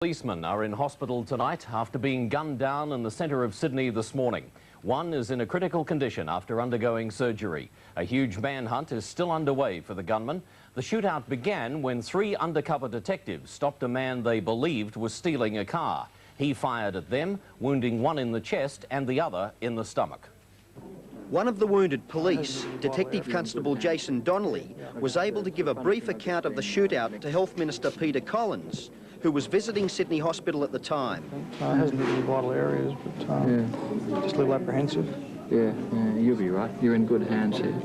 Policemen are in hospital tonight after being gunned down in the centre of Sydney this morning. One is in a critical condition after undergoing surgery. A huge manhunt is still underway for the gunman. The shootout began when three undercover detectives stopped a man they believed was stealing a car. He fired at them, wounding one in the chest and the other in the stomach. One of the wounded police, Detective Constable Jason Donnelly, was able to give a brief account of the shootout to Health Minister Peter Collins, who was visiting Sydney Hospital at the time. It hasn't hit any vital areas, but just a little apprehensive. Yeah, you'll be right. You're in good hands here.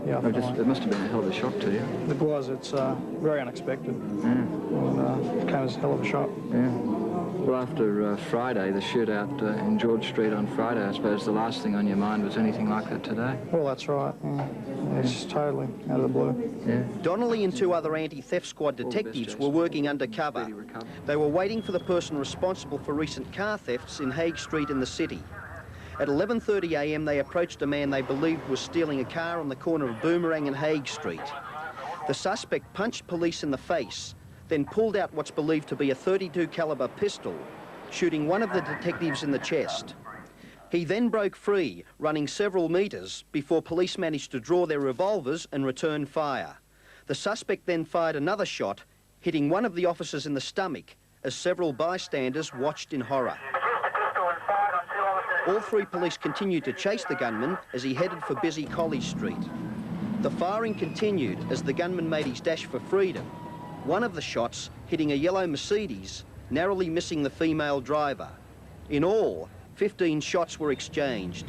Yeah. It must have been a hell of a shock to you. It was. It's very unexpected. Yeah. And it came as a hell of a shock. Yeah. Well, after Friday, the shootout in George Street on Friday, I suppose the last thing on your mind was anything like that today? Well, that's right. Yeah. It's just totally out of the blue. Yeah. Donnelly and two other anti-theft squad detectives were working undercover. They were waiting for the person responsible for recent car thefts in Haig Street in the city. At 11:30 a.m, they approached a man they believed was stealing a car on the corner of Boomerang and Haig Street. The suspect punched police in the face, then pulled out what's believed to be a .32 caliber pistol, shooting one of the detectives in the chest. He then broke free, running several metres before police managed to draw their revolvers and return fire. The suspect then fired another shot, hitting one of the officers in the stomach, as several bystanders watched in horror. All three police continued to chase the gunman as he headed for busy College Street. The firing continued as the gunman made his dash for freedom, one of the shots hitting a yellow Mercedes, narrowly missing the female driver. In all, 15 shots were exchanged.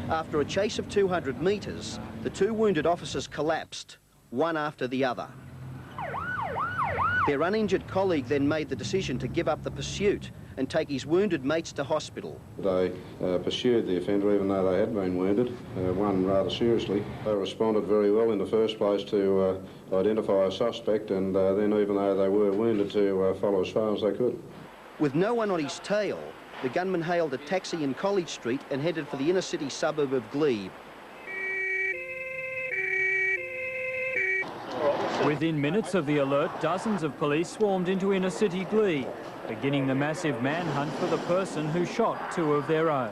After a chase of 200 metres, the two wounded officers collapsed, one after the other. Their uninjured colleague then made the decision to give up the pursuit and take his wounded mates to hospital. They pursued the offender even though they had been wounded, one rather seriously. They responded very well in the first place to identify a suspect, and then even though they were wounded to follow as far as they could. With no one on his tail, the gunman hailed a taxi in College Street and headed for the inner city suburb of Glebe. Within minutes of the alert, dozens of police swarmed into inner city Glebe, beginning the massive manhunt for the person who shot two of their own.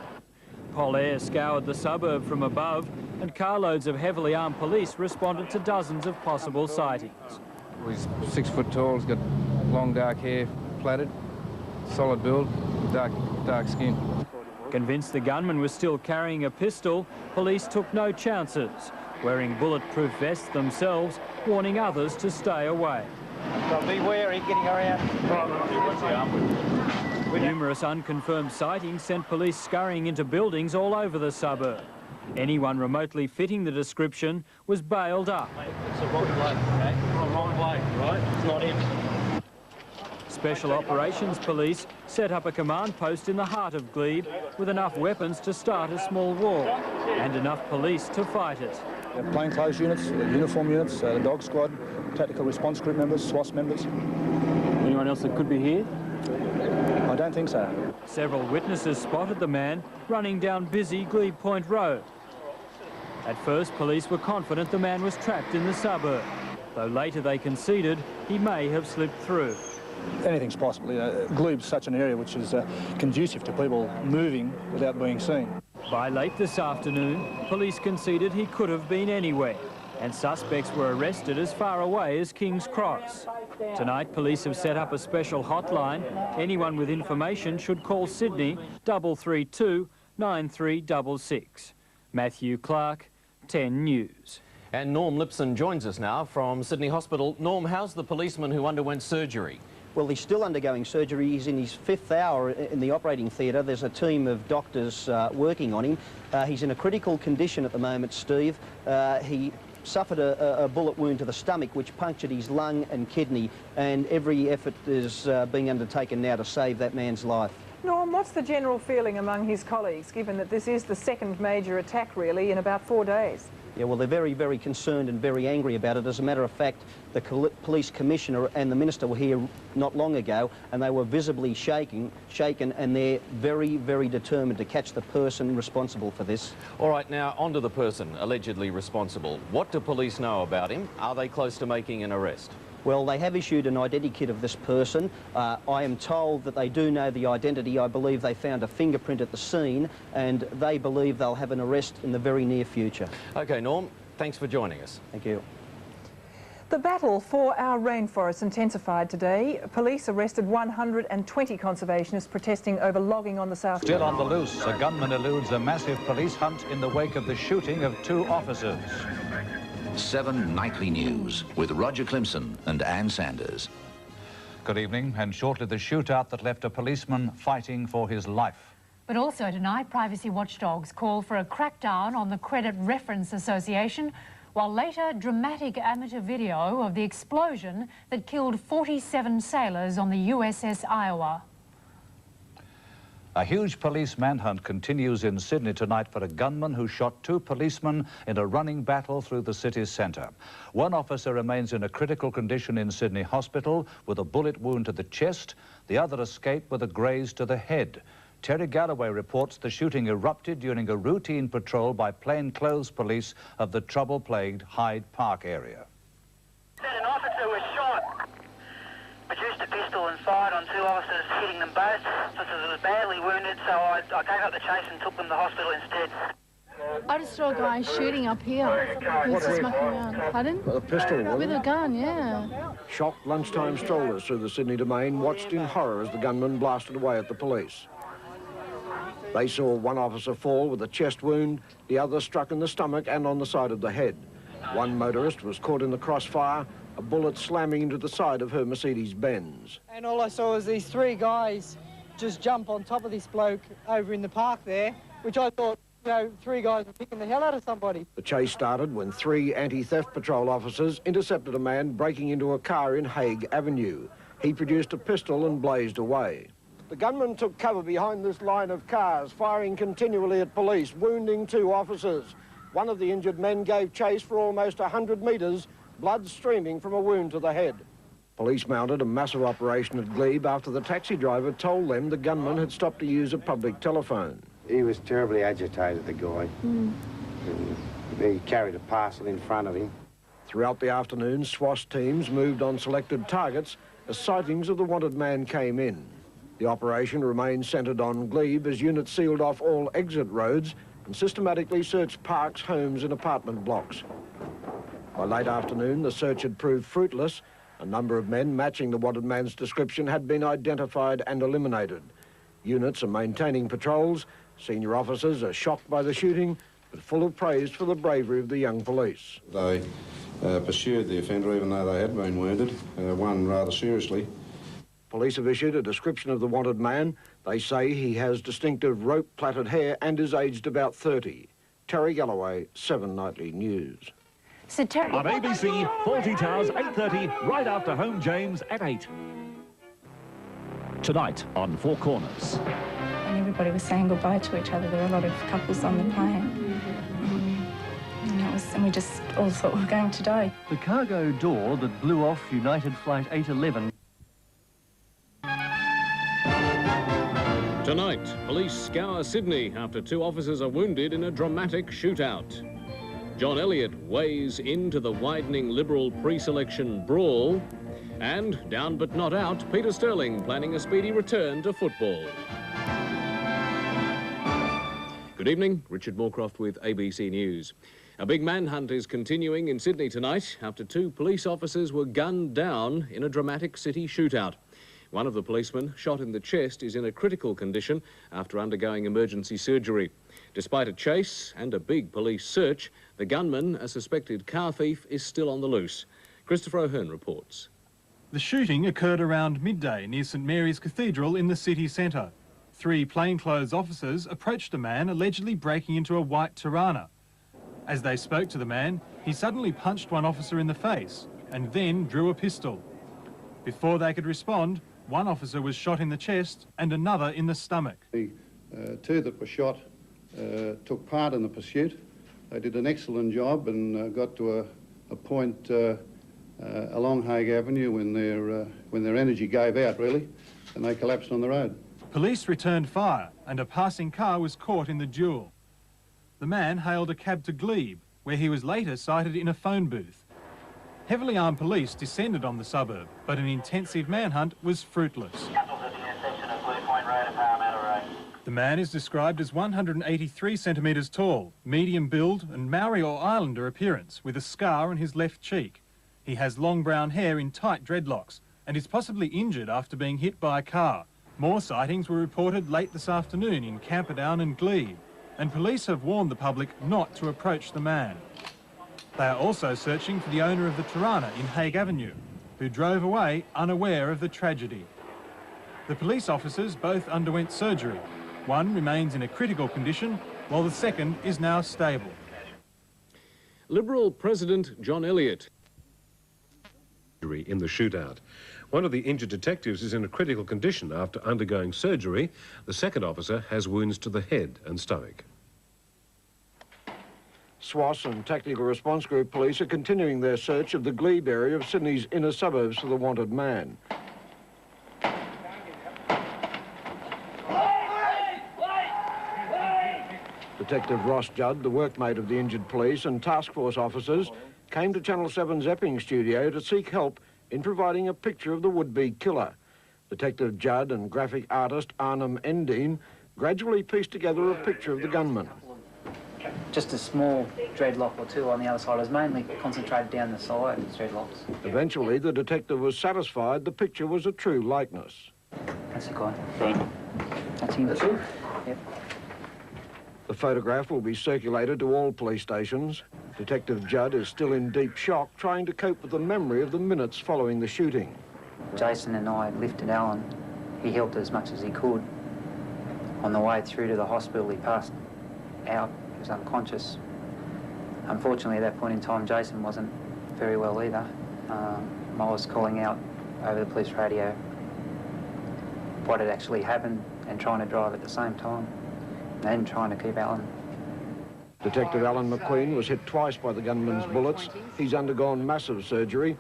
Polair scoured the suburb from above, and carloads of heavily armed police responded to dozens of possible sightings. He's 6 foot tall, he's got long dark hair, plaited, solid build, dark skin. Convinced the gunman was still carrying a pistol, police took no chances, wearing bulletproof vests themselves, warning others to stay away. Be wary getting around. Numerous unconfirmed sightings sent police scurrying into buildings all over the suburb. Anyone remotely fitting the description was bailed up. It's the wrong bloke, okay? Wrong bloke, right? It's not him. Special Operations Police set up a command post in the heart of Glebe with enough weapons to start a small war and enough police to fight it. Plainclothes units, uniform units, the dog squad, tactical response group members, SWAT members. Anyone else that could be here? I don't think so. Several witnesses spotted the man running down busy Glebe Point Road. At first, police were confident the man was trapped in the suburb, though later they conceded he may have slipped through. Anything's possible. Glebe's such an area which is conducive to people moving without being seen. By late this afternoon, police conceded he could have been anywhere, and suspects were arrested as far away as King's Cross. Tonight, police have set up a special hotline. Anyone with information should call Sydney 332 9366. Matthew Clark, 10 News. And Norm Lipson joins us now from Sydney Hospital. Norm, how's the policeman who underwent surgery? Well, he's still undergoing surgery. He's in his 5th hour in the operating theatre. There's a team of doctors working on him. He's in a critical condition at the moment, Steve. He suffered a bullet wound to the stomach which punctured his lung and kidney, and every effort is being undertaken now to save that man's life. Norm, what's the general feeling among his colleagues, given that this is the second major attack, really, in about 4 days? Yeah, well, they're very, very concerned and very angry about it. As a matter of fact, the police commissioner and the minister were here not long ago, and they were visibly shaken, and they're very, very determined to catch the person responsible for this. All right, now, on to the person allegedly responsible. What do police know about him? Are they close to making an arrest? Well, they have issued an identikit of this person. I am told that they do know the identity. I believe they found a fingerprint at the scene, and they believe they'll have an arrest in the very near future. OK, Norm, thanks for joining us. Thank you. The battle for our rainforests intensified today. Police arrested 120 conservationists protesting over logging on the South. Still on the loose, a gunman eludes a massive police hunt in the wake of the shooting of 2 officers. 7 Nightly News with Roger Clemson and Ann Sanders. Good evening, and shortly the shootout that left a policeman fighting for his life. But also tonight, privacy watchdogs call for a crackdown on the Credit Reference Association, while later dramatic amateur video of the explosion that killed 47 sailors on the USS Iowa. A huge police manhunt continues in Sydney tonight for a gunman who shot 2 policemen in a running battle through the city's centre. One officer remains in a critical condition in Sydney Hospital with a bullet wound to the chest. The other escaped with a graze to the head. Terry Galloway reports the shooting erupted during a routine patrol by plainclothes police of the trouble-plagued Hyde Park area. An officer was shot, produced a pistol and fired on 2 officers, hitting them both. Officers was badly wounded, so I gave up the chase and took them to the hospital instead. I just saw a guy shooting up here. He was just mucking around. Pardon? With a pistol, With a gun, yeah. Shocked lunchtime strollers through the Sydney Domain watched in horror as the gunman blasted away at the police. They saw one officer fall with a chest wound, the other struck in the stomach and on the side of the head. One motorist was caught in the crossfire, a bullet slamming into the side of her Mercedes-Benz. And all I saw was these 3 guys just jump on top of this bloke over in the park there, which I thought, you know, 3 guys were picking the hell out of somebody. The chase started when 3 anti-theft patrol officers intercepted a man breaking into a car in Haig Avenue. He produced a pistol and blazed away. The gunman took cover behind this line of cars, firing continually at police, wounding 2 officers. One of the injured men gave chase for almost 100 metres, blood streaming from a wound to the head. Police mounted a massive operation at Glebe after the taxi driver told them the gunman had stopped to use a public telephone. He was terribly agitated, the guy. He carried a parcel in front of him. Throughout the afternoon, SWAT teams moved on selected targets as sightings of the wanted man came in. The operation remained centred on Glebe as units sealed off all exit roads and systematically searched parks, homes and apartment blocks. By late afternoon, the search had proved fruitless. A number of men matching the wanted man's description had been identified and eliminated. Units are maintaining patrols. Senior officers are shocked by the shooting, but full of praise for the bravery of the young police. They pursued the offender even though they had been wounded, one rather seriously. Police have issued a description of the wanted man. They say he has distinctive rope-plaited hair and is aged about 30. Terry Galloway, 7 Nightly News. So Terry, on ABC, 40 Towers, 8:30, right after Home James at 8. Tonight on 4 Corners. And everybody was saying goodbye to each other. There were a lot of couples on the plane. And we just all thought we were going to die. The cargo door that blew off United Flight 811. Tonight, police scour Sydney after 2 officers are wounded in a dramatic shootout. John Elliott weighs into the widening Liberal pre-selection brawl. And, down but not out, Peter Sterling planning a speedy return to football. Good evening, Richard Moorcroft with ABC News. A big manhunt is continuing in Sydney tonight after 2 police officers were gunned down in a dramatic city shootout. One of the policemen, shot in the chest, is in a critical condition after undergoing emergency surgery. Despite a chase and a big police search, the gunman, a suspected car thief, is still on the loose. Christopher O'Hearn reports. The shooting occurred around midday near St Mary's Cathedral in the city centre. 3 plainclothes officers approached a man allegedly breaking into a white Tirana. As they spoke to the man, he suddenly punched one officer in the face and then drew a pistol. Before they could respond, one officer was shot in the chest and another in the stomach. The 2 that were shot took part in the pursuit. They did an excellent job and got to a point along Haig Avenue when their energy gave out, really, and they collapsed on the road. Police returned fire and a passing car was caught in the duel. The man hailed a cab to Glebe, where he was later sighted in a phone booth. Heavily armed police descended on the suburb, but an intensive manhunt was fruitless. The man is described as 183 centimetres tall, medium build and Maori or Islander appearance, with a scar on his left cheek. He has long brown hair in tight dreadlocks and is possibly injured after being hit by a car. More sightings were reported late this afternoon in Camperdown and Glebe, and police have warned the public not to approach the man. They are also searching for the owner of the Tirana in Haig Avenue, who drove away unaware of the tragedy. The police officers both underwent surgery. One remains in a critical condition, while the second is now stable. Liberal President John Elliott in the shootout. One of the injured detectives is in a critical condition after undergoing surgery. The second officer has wounds to the head and stomach. SWAS and Tactical Response Group police are continuing their search of the Glebe area of Sydney's inner suburbs for the wanted man. Detective Ross Judd, the workmate of the injured police, and task force officers came to Channel 7's Epping studio to seek help in providing a picture of the would-be killer. Detective Judd and graphic artist Arnhem Endine gradually pieced together a picture of the gunman. Just a small dreadlock or two on the other side. It was mainly concentrated down the side, dreadlocks. Eventually, the detective was satisfied the picture was a true likeness. That's the guy. Right. That's him. That's him? Yep. The photograph will be circulated to all police stations. Detective Judd is still in deep shock, trying to cope with the memory of the minutes following the shooting. Jason and I lifted Allan. He helped as much as he could. On the way through to the hospital, he passed out. He was unconscious. Unfortunately, at that point in time, Jason wasn't very well either. I was calling out over the police radio what had actually happened and trying to drive at the same time and trying to keep Allan. Detective Allan McQueen was hit twice by the gunman's bullets. He's undergone massive surgery.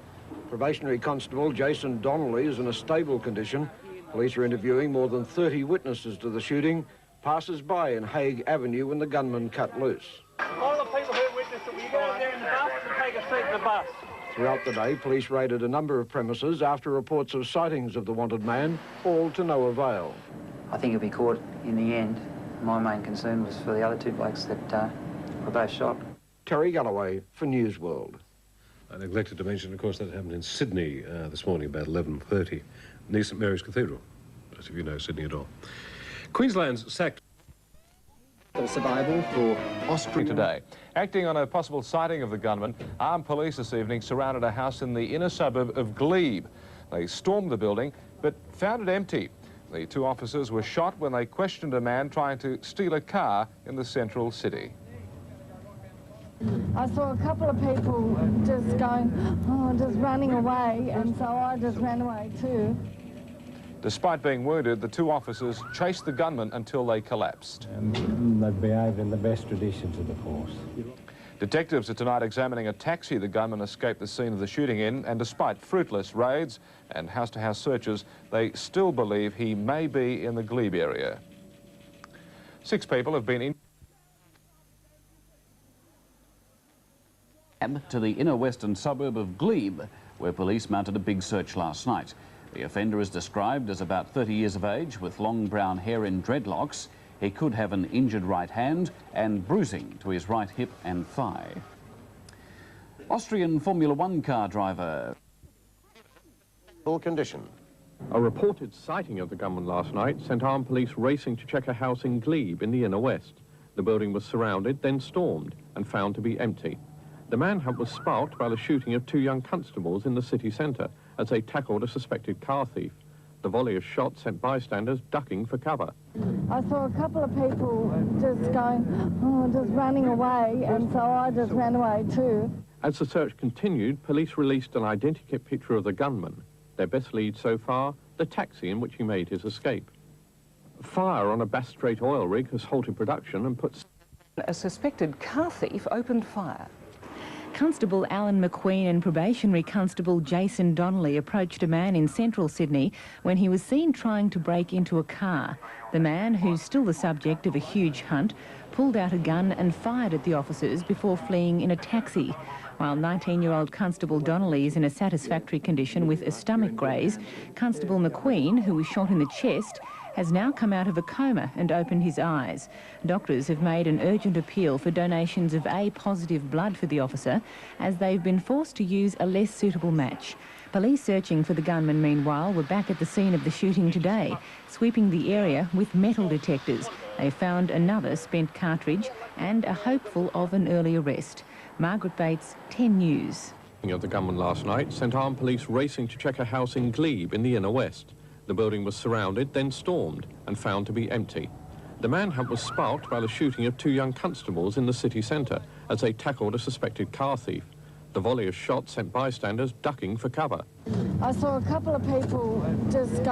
Probationary Constable Jason Donnelly is in a stable condition. Police are interviewing more than 30 witnesses to the shooting, passers-by in Haig Avenue when the gunman cut loose. All the people who witnessed it, will you go out there in the bus and take a seat in the bus? Throughout the day, police raided a number of premises after reports of sightings of the wanted man, all to no avail. I think he'll be caught in the end. My main concern was for the other two blokes that were both shot. Terry Galloway for News World. I neglected to mention, of course, that happened in Sydney this morning about 11:30, near St Mary's Cathedral. Most of you know Sydney at all. Queensland's sacked survival for Austria today. Acting on a possible sighting of the gunman, armed police this evening surrounded a house in the inner suburb of Glebe. They stormed the building, but found it empty. The two officers were shot when they questioned a man trying to steal a car in the central city. I saw a couple of people just going, just running away, and so I just ran away too. Despite being wounded, the two officers chased the gunman until they collapsed. They behave in the best traditions of the force. Detectives are tonight examining a taxi the gunman escaped the scene of the shooting in, and despite fruitless raids and house-to-house searches, they still believe he may be in the Glebe area. 6 people have been to the inner western suburb of Glebe, where police mounted a big search last night. The offender is described as about 30 years of age with long brown hair in dreadlocks. He could have an injured right hand and bruising to his right hip and thigh. Austrian Formula One car driver. Full condition. A reported sighting of the gunman last night sent armed police racing to check a house in Glebe in the inner west. The building was surrounded, then stormed, and found to be empty. The manhunt was sparked by the shooting of 2 young constables in the city centre as they tackled a suspected car thief. The volley of shots sent bystanders ducking for cover. I saw a couple of people just going, just running away, and so I just ran away too. As the search continued, police released an identikit picture of the gunman. Their best lead so far, the taxi in which he made his escape. Fire on a Bass Strait oil rig has halted production and put... A suspected car thief opened fire. Constable Allan McQueen and probationary constable Jason Donnelly approached a man in central Sydney when he was seen trying to break into a car. The man, who's still the subject of a huge hunt, pulled out a gun and fired at the officers before fleeing in a taxi. While 19-year-old Constable Donnelly is in a satisfactory condition with a stomach graze, Constable McQueen, who was shot in the chest, has now come out of a coma and opened his eyes. Doctors have made an urgent appeal for donations of A-positive blood for the officer, as they've been forced to use a less suitable match. Police searching for the gunman, meanwhile, were back at the scene of the shooting today, sweeping the area with metal detectors. They found another spent cartridge and are hopeful of an early arrest. Margaret Bates, 10 News. Of the gunman last night sent armed police racing to check a house in Glebe in the inner west. The building was surrounded, then stormed, and found to be empty. The manhunt was sparked by the shooting of 2 young constables in the city centre as they tackled a suspected car thief. The volley of shots sent bystanders ducking for cover. I saw a couple of people just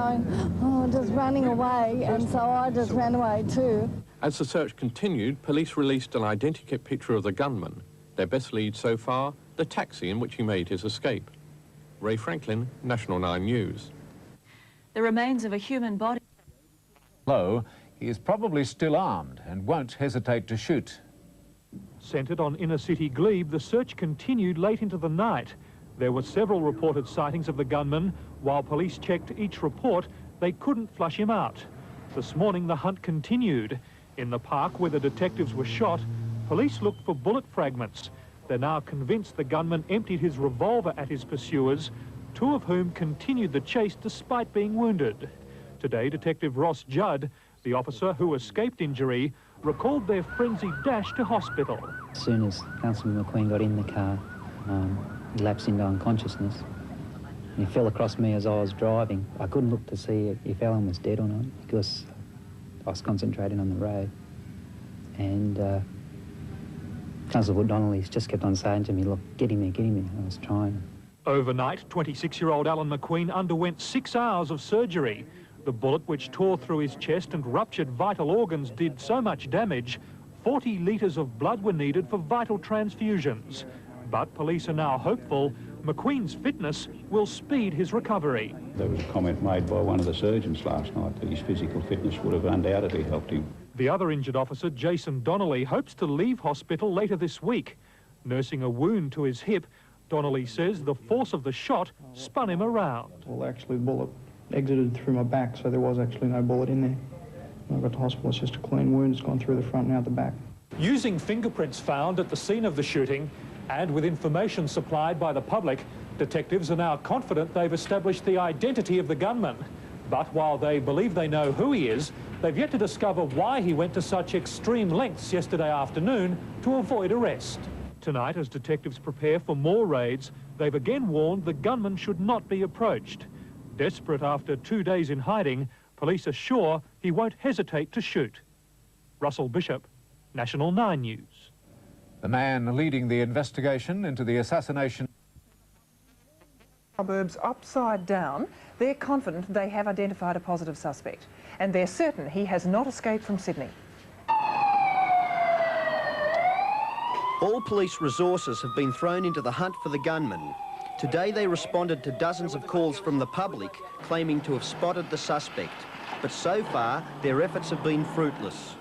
running away, and so I just ran away too. As the search continued, police released an identikit picture of the gunman. Their best lead so far, the taxi in which he made his escape. Ray Franklin, National 9 News. The remains of a human body. Low, he is probably still armed and won't hesitate to shoot. Centred on inner city Glebe, the search continued late into the night. There were several reported sightings of the gunman. While police checked each report, they couldn't flush him out. This morning, the hunt continued. In the park where the detectives were shot, police looked for bullet fragments. They're now convinced the gunman emptied his revolver at his pursuers, 2 of whom continued the chase despite being wounded. Today, Detective Ross Judd, the officer who escaped injury, recalled their frenzied dash to hospital. As soon as Constable McQueen got in the car, he lapsed into unconsciousness. And he fell across me as I was driving. I couldn't look to see if Allan was dead or not because I was concentrating on the road. And Constable Donnelly just kept on saying to me, look, get him there, get him there. I was trying. Overnight, 26-year-old Allan McQueen underwent 6 hours of surgery. The bullet which tore through his chest and ruptured vital organs did so much damage, 40 litres of blood were needed for vital transfusions. But police are now hopeful McQueen's fitness will speed his recovery. There was a comment made by one of the surgeons last night that his physical fitness would have undoubtedly helped him. The other injured officer, Jason Donnelly, hopes to leave hospital later this week. Nursing a wound to his hip, Donnelly says the force of the shot spun him around. Well, actually, the bullet exited through my back, so there was actually no bullet in there. When I got to hospital, it's just a clean wound. It's gone through the front and out the back. Using fingerprints found at the scene of the shooting and with information supplied by the public, detectives are now confident they've established the identity of the gunman. But while they believe they know who he is, they've yet to discover why he went to such extreme lengths yesterday afternoon to avoid arrest. Tonight, as detectives prepare for more raids, they've again warned the gunman should not be approached. Desperate after 2 days in hiding, police are sure he won't hesitate to shoot. Russell Bishop, National 9 News. The man leading the investigation into the assassination. Suburbs upside down, they're confident they have identified a positive suspect, and they're certain he has not escaped from Sydney. All police resources have been thrown into the hunt for the gunman. Today they responded to dozens of calls from the public claiming to have spotted the suspect. But so far, their efforts have been fruitless.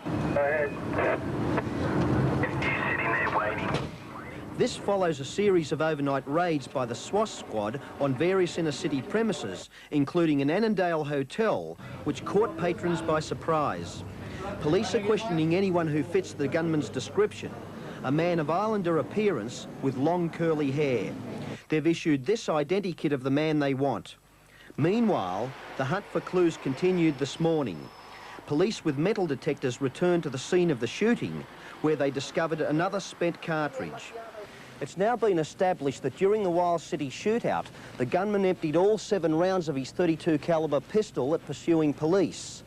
This follows a series of overnight raids by the SWAT squad on various inner-city premises, including an Annandale hotel, which caught patrons by surprise. Police are questioning anyone who fits the gunman's description, a man of Islander appearance with long curly hair. They've issued this identikit of the man they want. Meanwhile, the hunt for clues continued this morning. Police with metal detectors returned to the scene of the shooting, where they discovered another spent cartridge. It's now been established that during the Wild City shootout, the gunman emptied all 7 rounds of his .32 calibre pistol at pursuing police.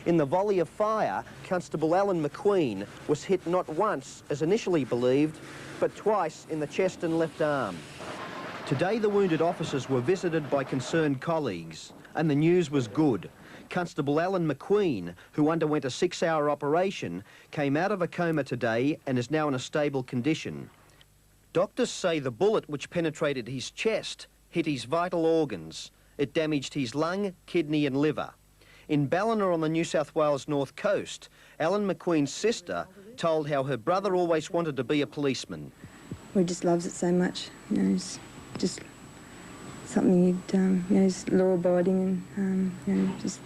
In the volley of fire, Constable Allan McQueen was hit not once, as initially believed, but twice in the chest and left arm. Today, the wounded officers were visited by concerned colleagues, and the news was good. Constable Allan McQueen, who underwent a 6-hour operation, came out of a coma today and is now in a stable condition. Doctors say the bullet which penetrated his chest hit his vital organs. It damaged his lung, kidney and liver. In Ballina on the New South Wales North Coast, Allan McQueen's sister told how her brother always wanted to be a policeman. he just loves it so much. You know, it's just something he'd, you know, he's law-abiding and, you know, just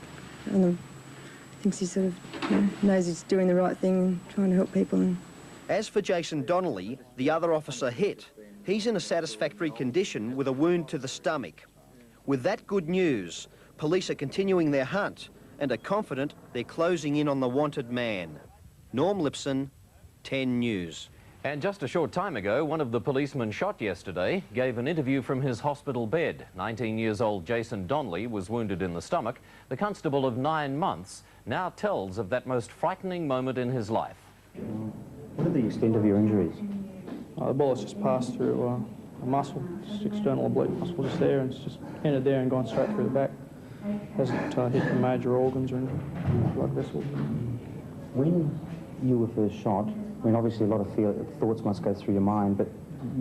thinks he sort of, you know, knows he's doing the right thing and trying to help people. And As for Jason Donnelly, the other officer hit, he's in a satisfactory condition with a wound to the stomach. With that good news, police are continuing their hunt and are confident they're closing in on the wanted man. Norm Lipson, 10 News. And just a short time ago, one of the policemen shot yesterday gave an interview from his hospital bed. 19 years old Jason Donnelly was wounded in the stomach. The constable of 9 months now tells of that most frightening moment in his life. What are the extent of your injuries? The bullet's just passed through a muscle, just external oblique muscle just there, and it's just entered there and gone straight through the back. Hasn't hit the major organs or any blood vessels. When you were first shot, I mean, obviously a lot of thoughts must go through your mind, but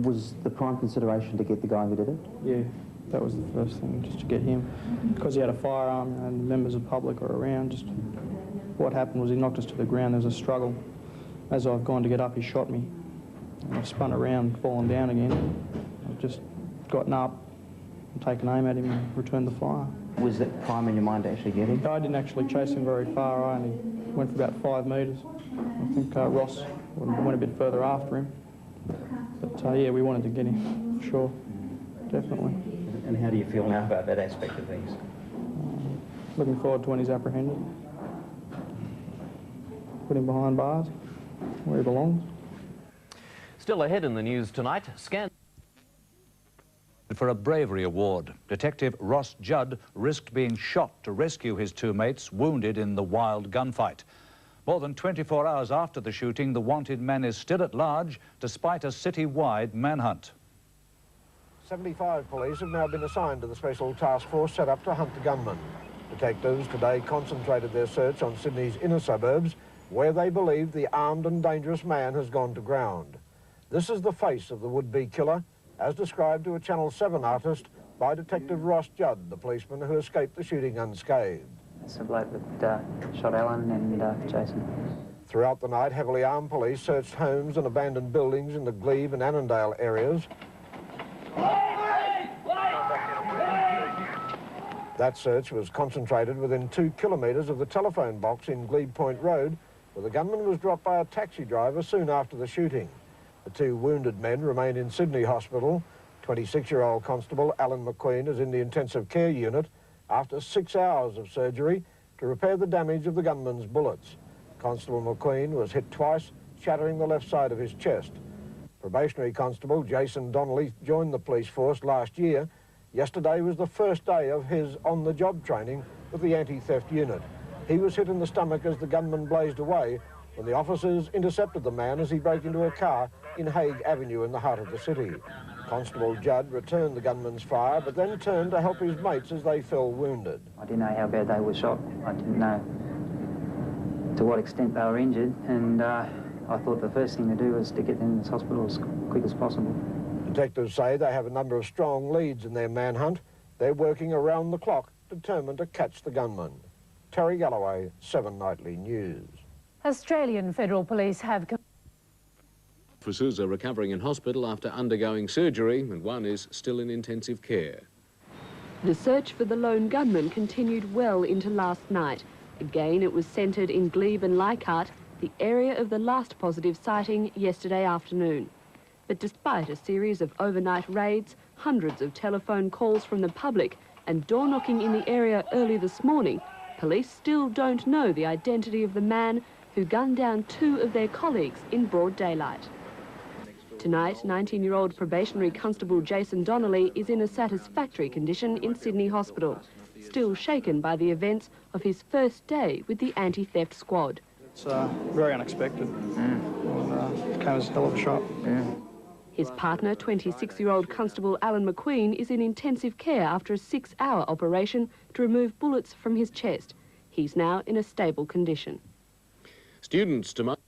was the prime consideration to get the guy who did it? Yeah, that was the first thing, just to get him. Because he had a firearm and members of the public were around, just what happened was he knocked us to the ground. There was a struggle. As I've gone to get up, he shot me. And I've spun around, fallen down again. I've just gotten up and taken aim at him and returned the fire. Was that prime in your mind to actually get him? I didn't actually chase him very far. I only went for about 5 metres. I think Ross went a bit further after him. But yeah, we wanted to get him, for sure, definitely. And how do you feel now about that aspect of things? Looking forward to when he's apprehended. Put him behind bars, where he belongs. Still ahead in the news tonight, For a bravery award, Detective Ross Judd risked being shot to rescue his 2 mates wounded in the wild gunfight. More than 24 hours after the shooting, the wanted man is still at large despite a city-wide manhunt. 75 police have now been assigned to the special task force set up to hunt the gunman. Detectives today concentrated their search on Sydney's inner suburbs, where they believe the armed and dangerous man has gone to ground. This is the face of the would-be killer, as described to a Channel 7 artist by Detective Ross Judd, the policeman who escaped the shooting unscathed. It's the bloke that shot Allan and Jason. Throughout the night, heavily armed police searched homes and abandoned buildings in the Glebe and Annandale areas. That search was concentrated within 2 kilometres of the telephone box in Glebe Point Road, where the gunman was dropped by a taxi driver soon after the shooting. The 2 wounded men remain in Sydney Hospital. 26-year-old Constable Allan McQueen is in the intensive care unit after 6 hours of surgery to repair the damage of the gunman's bullets. Constable McQueen was hit twice, shattering the left side of his chest. Probationary Constable Jason Donnelly joined the police force last year. Yesterday was the first day of his on-the-job training with the anti-theft unit. He was hit in the stomach as the gunman blazed away when the officers intercepted the man as he broke into a car in Haig Avenue in the heart of the city. Constable Judd returned the gunman's fire, but then turned to help his mates as they fell wounded. I didn't know how bad they were shot. I didn't know to what extent they were injured, and I thought the first thing to do was to get them to the hospital as quick as possible. Detectives say they have a number of strong leads in their manhunt. They're working around the clock, determined to catch the gunman. Terry Galloway, 7 Nightly News. Australian Federal Police have... Officers are recovering in hospital after undergoing surgery, and one is still in intensive care. The search for the lone gunman continued well into last night. Again, it was centred in Glebe and Leichhardt, the area of the last positive sighting yesterday afternoon. But despite a series of overnight raids, hundreds of telephone calls from the public and door knocking in the area early this morning, police still don't know the identity of the man who gunned down 2 of their colleagues in broad daylight. Tonight, 19-year-old probationary constable Jason Donnelly is in a satisfactory condition in Sydney Hospital, still shaken by the events of his first day with the anti-theft squad. It's very unexpected. It came as a hell of a shock. His partner, 26-year-old Constable Allan McQueen, is in intensive care after a 6-hour operation to remove bullets from his chest. He's now in a stable condition. Students tomorrow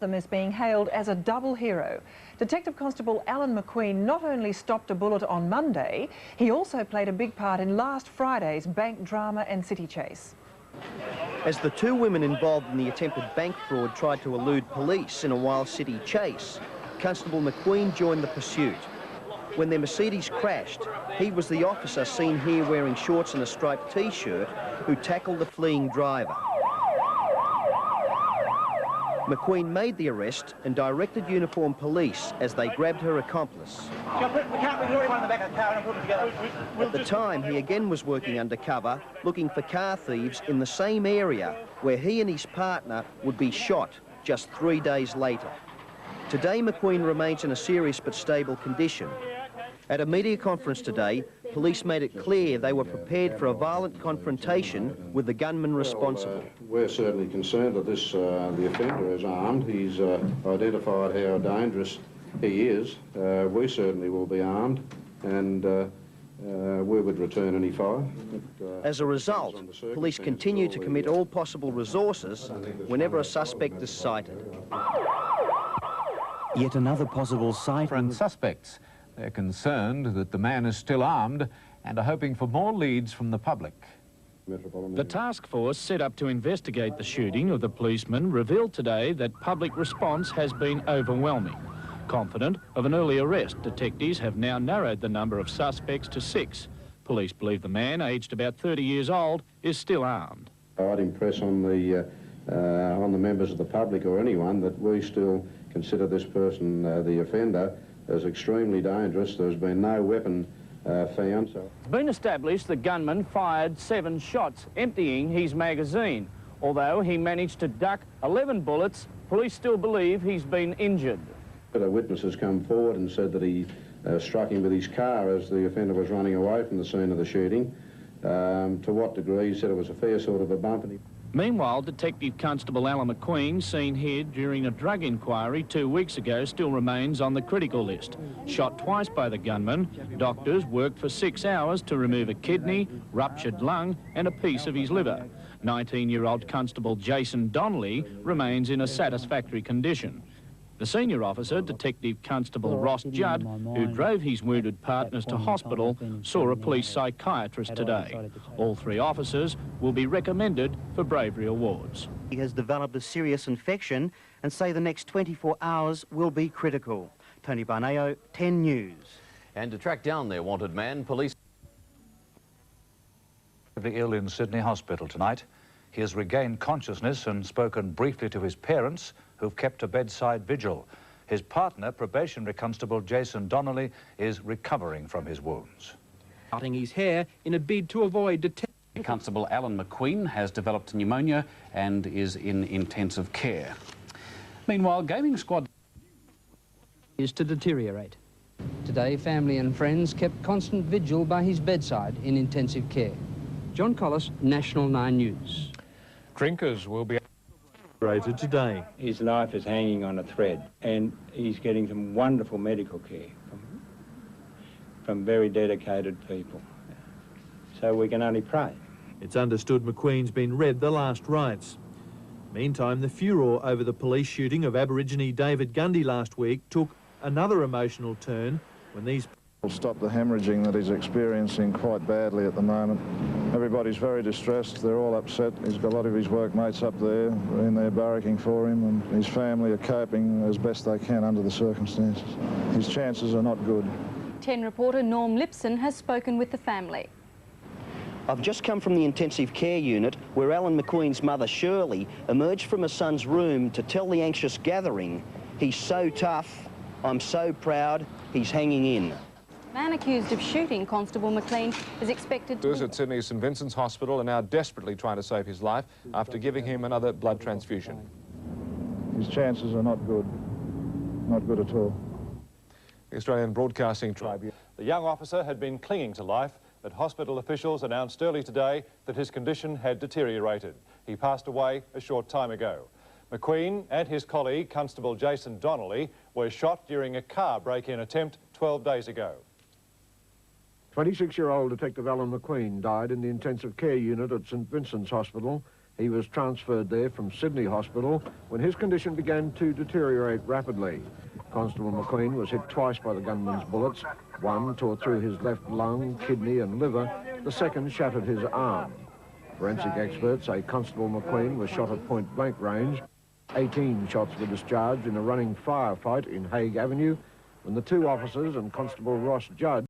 is being hailed as a double hero. Detective Constable Allan McQueen not only stopped a bullet on Monday, he also played a big part in last Friday's bank drama and city chase. As the 2 women involved in the attempted bank fraud tried to elude police in a wild city chase, Constable McQueen joined the pursuit. When their Mercedes crashed, he was the officer seen here wearing shorts and a striped T-shirt who tackled the fleeing driver. McQueen made the arrest and directed uniformed police as they grabbed her accomplice. At the time, he again was working undercover, looking for car thieves in the same area where he and his partner would be shot just 3 days later. Today, McQueen remains in a serious but stable condition. At a media conference today, police made it clear they were prepared for a violent confrontation with the gunman responsible. We're certainly concerned that the offender is armed. He's identified how dangerous he is. We certainly will be armed, and we would return any fire. As a result, police continue to commit all possible resources whenever a suspect is sighted. Yet another possible sighting. Suspects. They're concerned that the man is still armed and are hoping for more leads from the public. The task force set up to investigate the shooting of the policeman revealed today that public response has been overwhelming. Confident of an early arrest, detectives have now narrowed the number of suspects to 6. Police believe the man, aged about 30 years old, is still armed. I'd impress on the members of the public or anyone that we still consider this person, the offender, as extremely dangerous. There's been no weapon found. It's been established the gunman fired 7 shots, emptying his magazine. Although he managed to duck 11 bullets, police still believe he's been injured. A witness has come forward and said that he struck him with his car as the offender was running away from the scene of the shooting. To what degree? He said it was a fair sort of a bump. Meanwhile, Detective Constable Allan McQueen, seen here during a drug inquiry 2 weeks ago, still remains on the critical list. Shot twice by the gunman, doctors worked for 6 hours to remove a kidney, ruptured lung and a piece of his liver. 19-year-old Constable Jason Donnelly remains in a satisfactory condition. The senior officer, Detective Constable Ross Judd, who drove his wounded partners to hospital, saw a police psychiatrist today. All 3 officers will be recommended for bravery awards. He has developed a serious infection and say the next 24 hours will be critical. Tony Barneo, 10 News. And to track down their wanted man, police... Ill in Sydney Hospital tonight. He has regained consciousness and spoken briefly to his parents, who've kept a bedside vigil. His partner, probationary constable Jason Donnelly, is recovering from his wounds. Cutting his hair in a bid to avoid detection. Constable Allan McQueen has developed pneumonia and is in intensive care. Meanwhile, gaming squad is to deteriorate. Today, family and friends kept constant vigil by his bedside in intensive care. John Collis, National 9 News. Drinkers will be rated today. His life is hanging on a thread, and he's getting some wonderful medical care from very dedicated people. So we can only pray. It's understood McQueen's been read the last rites. Meantime, the furor over the police shooting of Aborigine David Gundy last week took another emotional turn when these will stop the hemorrhaging that he's experiencing quite badly at the moment. Everybody's very distressed, they're all upset. He's got a lot of his workmates up there in there barracking for him, and his family are coping as best they can under the circumstances. His chances are not good. 10 reporter Norm Lipson has spoken with the family. I've just come from the intensive care unit where Allan McQueen's mother, Shirley, emerged from her son's room to tell the anxious gathering, "He's so tough, I'm so proud, he's hanging in." Man accused of shooting Constable McLean is expected to... At Sydney St Vincent's Hospital are now desperately trying to save his life after giving him another blood transfusion. His chances are not good. Not good at all. The Australian Broadcasting Tribunal. The young officer had been clinging to life, but hospital officials announced early today that his condition had deteriorated. He passed away a short time ago. McQueen and his colleague, Constable Jason Donnelly, were shot during a car break-in attempt 12 days ago. 26-year-old Detective Allan McQueen died in the intensive care unit at St Vincent's Hospital. He was transferred there from Sydney Hospital when his condition began to deteriorate rapidly. Constable McQueen was hit twice by the gunman's bullets. One tore through his left lung, kidney and liver. The second shattered his arm. Forensic experts say Constable McQueen was shot at point-blank range. 18 shots were discharged in a running firefight in Haig Avenue when the two officers and Constable Ross Judd